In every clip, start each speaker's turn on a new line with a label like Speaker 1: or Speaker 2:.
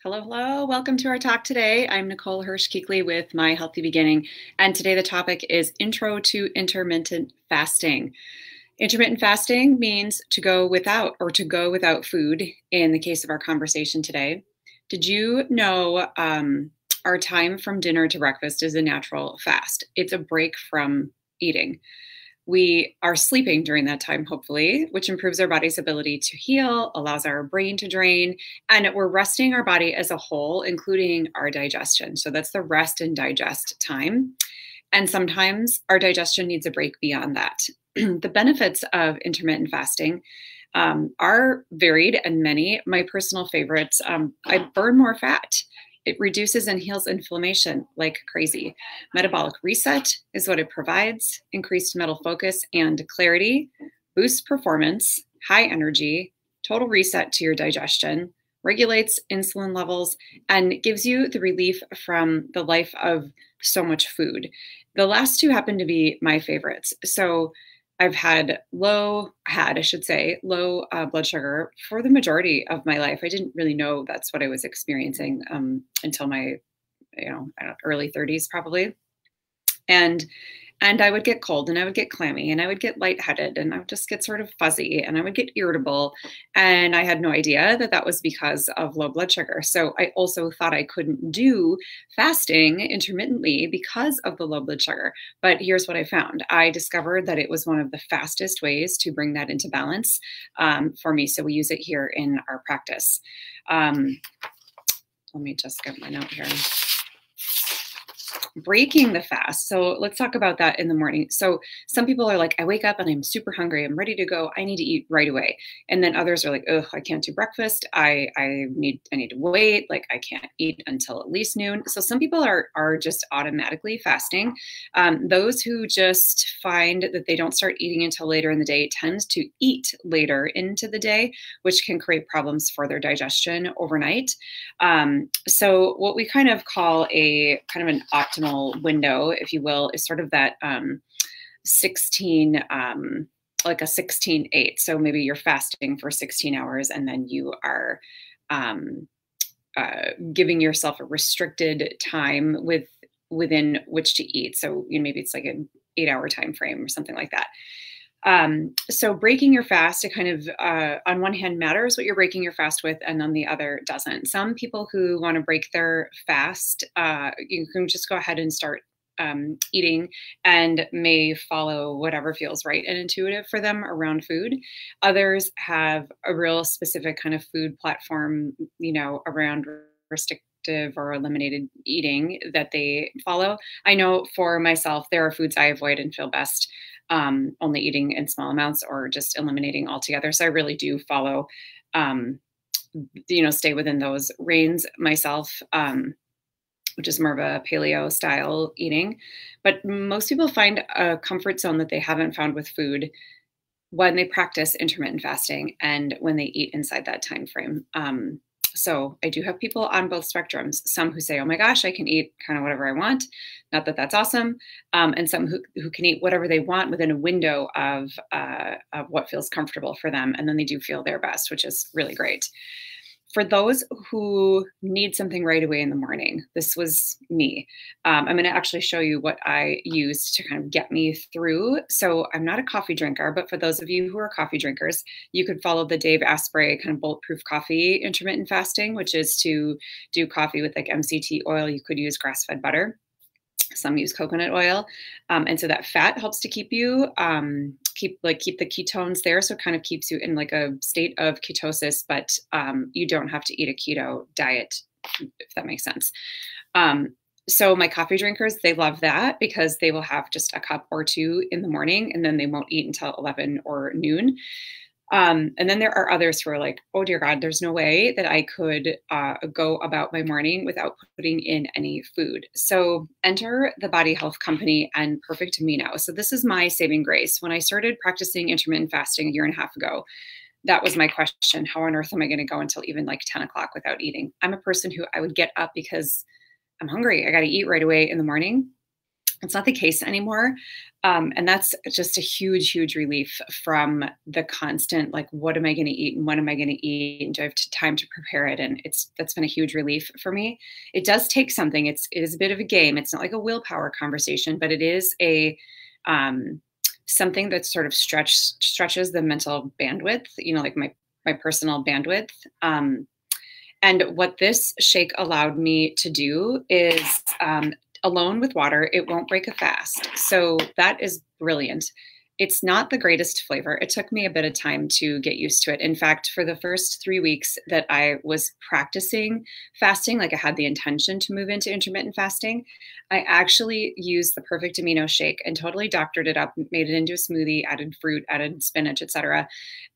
Speaker 1: Hello, hello. Welcome to our talk today. I'm Nichole Hirsch Kuechle with My Healthy Beginning, and today the topic is Intro to Intermittent Fasting. Intermittent fasting means to go without or to go without food in the case of our conversation today. Did you know our time from dinner to breakfast is a natural fast? It's a break from eating. We are sleeping during that time, hopefully, which improves our body's ability to heal, allows our brain to drain, and we're resting our body as a whole, including our digestion. So that's the rest and digest time. And sometimes our digestion needs a break beyond that. The benefits of intermittent fasting are varied and many. My personal favorites, I burn more fat. It reduces and heals inflammation like crazy. Metabolic reset is what it provides, increased mental focus and clarity, boosts performance, high energy, total reset to your digestion, regulates insulin levels, and gives you the relief from the life of so much food. The last two happen to be my favorites. So I've had low blood sugar for the majority of my life. I didn't really know that's what I was experiencing until my, I don't know, early 30s probably. And I would get cold and I would get clammy and I would get lightheaded and I would just get sort of fuzzy and I would get irritable. And I had no idea that that was because of low blood sugar. So I also thought I couldn't do fasting intermittently because of the low blood sugar. But here's what I found. I discovered that it was one of the fastest ways to bring that into balance for me. So we use it here in our practice. Let me just get my note here. Breaking the fast. So let's talk about that in the morning. So some people are like, I wake up and I'm super hungry. I'm ready to go. I need to eat right away. And then others are like, oh, I can't do breakfast. I need to wait. Like I can't eat until at least noon. So some people are just automatically fasting. Those who just find that they don't start eating until later in the day tend to eat later into the day, which can create problems for their digestion overnight. So what we kind of call a kind of an optimal window, if you will, is sort of that 16, like a 16-8. So maybe you're fasting for 16 hours and then you are giving yourself a restricted time within which to eat. So maybe it's like an 8-hour time frame or something like that. So breaking your fast, it kind of, on one hand matters what you're breaking your fast with, and on the other doesn't. Some people who want to break their fast, you can just go ahead and start eating and may follow whatever feels right and intuitive for them around food. Others have a real specific kind of food platform, around restrictive or eliminated eating that they follow. I know for myself, there are foods I avoid and feel best only eating in small amounts or just eliminating altogether. So I really do follow, stay within those reins myself, which is more of a paleo style eating. But most people find a comfort zone that they haven't found with food when they practice intermittent fasting and when they eat inside that time frame. So I do have people on both spectrums, some who say, oh my gosh, I can eat kind of whatever I want. Not that that's awesome. And some who can eat whatever they want within a window of what feels comfortable for them. And then they do feel their best, which is really great. For those who need something right away in the morning, this was me. I'm going to actually show you what I used to kind of get me through. So I'm not a coffee drinker, but for those of you who are coffee drinkers, you could follow the Dave Asprey kind of bulletproof coffee intermittent fasting, which is to do coffee with like MCT oil. You could use grass-fed butter. Some use coconut oil. And so that fat helps to keep you, keep the ketones there. So it kind of keeps you in like a state of ketosis, but you don't have to eat a keto diet, if that makes sense. So my coffee drinkers, they love that because they will have just a cup or two in the morning and then they won't eat until 11 or noon. And then there are others who are like, oh dear God, there's no way that I could go about my morning without putting in any food. So enter the Body Health Company and Perfect Amino. So this is my saving grace. When I started practicing intermittent fasting a year and a half ago, that was my question. How on earth am I going to go until even like 10 o'clock without eating? I'm a person who I would get up because I'm hungry. I got to eat right away in the morning. It's not the case anymore. And that's just a huge, huge relief from the constant, like, what am I going to eat and when am I going to eat? And do I have time to prepare it? And that's been a huge relief for me. It does take something. It is a bit of a game. It's not like a willpower conversation, but it is um, something that sort of stretches the mental bandwidth, like my personal bandwidth. And what this shake allowed me to do is, alone with water, it won't break a fast. So that is brilliant. It's not the greatest flavor. It took me a bit of time to get used to it. In fact, for the first 3 weeks that I was practicing fasting, like I had the intention to move into intermittent fasting, I actually used the perfect amino shake and totally doctored it up, made it into a smoothie, added fruit, added spinach, etc.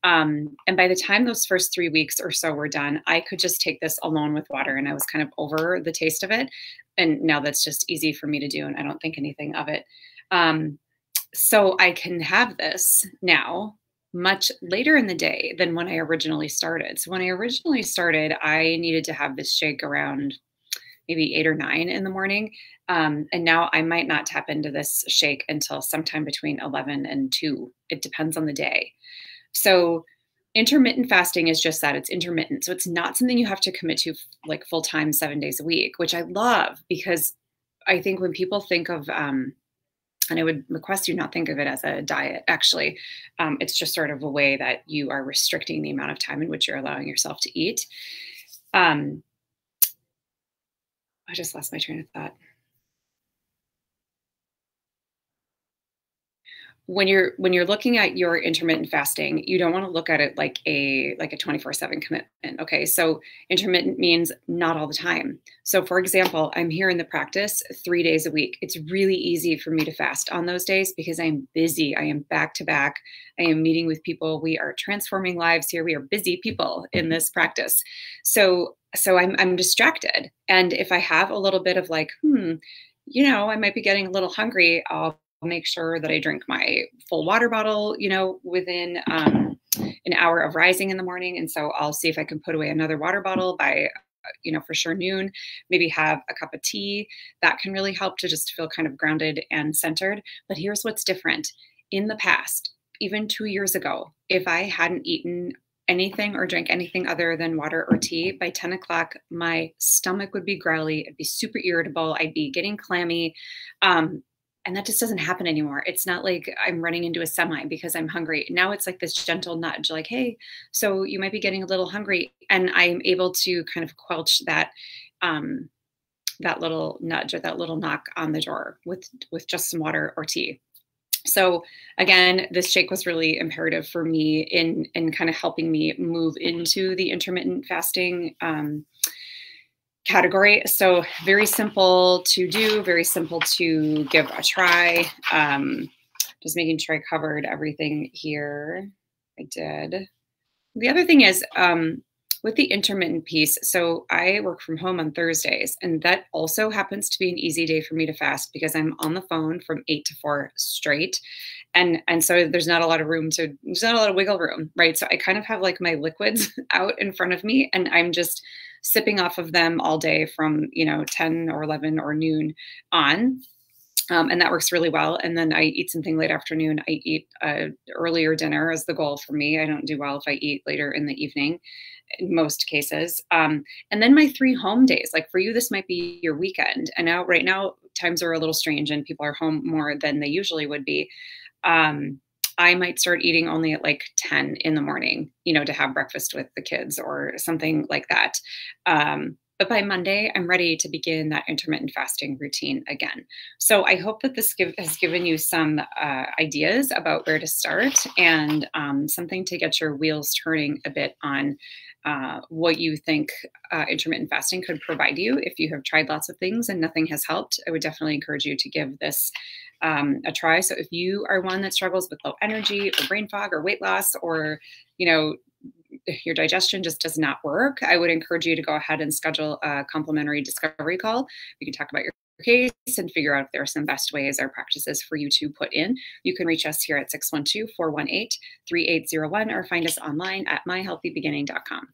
Speaker 1: And by the time those first 3 weeks or so were done, I could just take this alone with water, and I was kind of over the taste of it. And now that's just easy for me to do, and I don't think anything of it. So I can have this now much later in the day than when I originally started. So when I originally started, I needed to have this shake around maybe 8 or 9 in the morning. And now I might not tap into this shake until sometime between 11 and 2. It depends on the day. So intermittent fasting is just that. It's intermittent. So it's not something you have to commit to like full time, 7 days a week, which I love, because I think when people think of, and I would request you not think of it as a diet, actually. It's just sort of a way that you are restricting the amount of time in which you're allowing yourself to eat. I just lost my train of thought. When you're looking at your intermittent fasting, you don't want to look at it like a 24/7 commitment. Okay. So intermittent means not all the time. So for example, I'm here in the practice 3 days a week. It's really easy for me to fast on those days because I'm busy. I am back to back. I am meeting with people. We are transforming lives here. We are busy people in this practice. So I'm distracted. And if I have a little bit of like, I might be getting a little hungry, I'll make sure that I drink my full water bottle, within an hour of rising in the morning. And so I'll see if I can put away another water bottle by, for sure noon, maybe have a cup of tea. That can really help to just feel kind of grounded and centered. But here's what's different. In the past, even 2 years ago, if I hadn't eaten anything or drank anything other than water or tea, by 10 o'clock, my stomach would be growly. I'd be super irritable. I'd be getting clammy. And that just doesn't happen anymore. It's not like I'm running into a semi because I'm hungry. Now it's like this gentle nudge, like, hey, so you might be getting a little hungry. And I'm able to kind of quelch that that little nudge or that little knock on the door with just some water or tea. So again, this shake was really imperative for me in kind of helping me move into the intermittent fasting category. So very simple to do, very simple to give a try. Just making sure I covered everything here. I did. The other thing is with the intermittent piece, so I work from home on Thursdays, and that also happens to be an easy day for me to fast because I'm on the phone from 8 to 4 straight. And so there's not a lot of there's not a lot of wiggle room, right? So I kind of have like my liquids out in front of me, and I'm just sipping off of them all day from, 10 or 11 or noon on. And that works really well. And then I eat something late afternoon. I eat earlier dinner is the goal for me. I don't do well if I eat later in the evening in most cases. And then my 3 home days, like for you, this might be your weekend. And right now times are a little strange and people are home more than they usually would be. I might start eating only at like 10 in the morning, to have breakfast with the kids or something like that. But by Monday, I'm ready to begin that intermittent fasting routine again. So I hope that this has given you some ideas about where to start and something to get your wheels turning a bit on what you think intermittent fasting could provide you. If you have tried lots of things and nothing has helped, I would definitely encourage you to give this a try. So if you are one that struggles with low energy or brain fog or weight loss, or, your digestion just does not work, I would encourage you to go ahead and schedule a complimentary discovery call. We can talk about your case and figure out if there are some best ways or practices for you to put in. You can reach us here at 612-418-3801 or find us online at myhealthybeginning.com.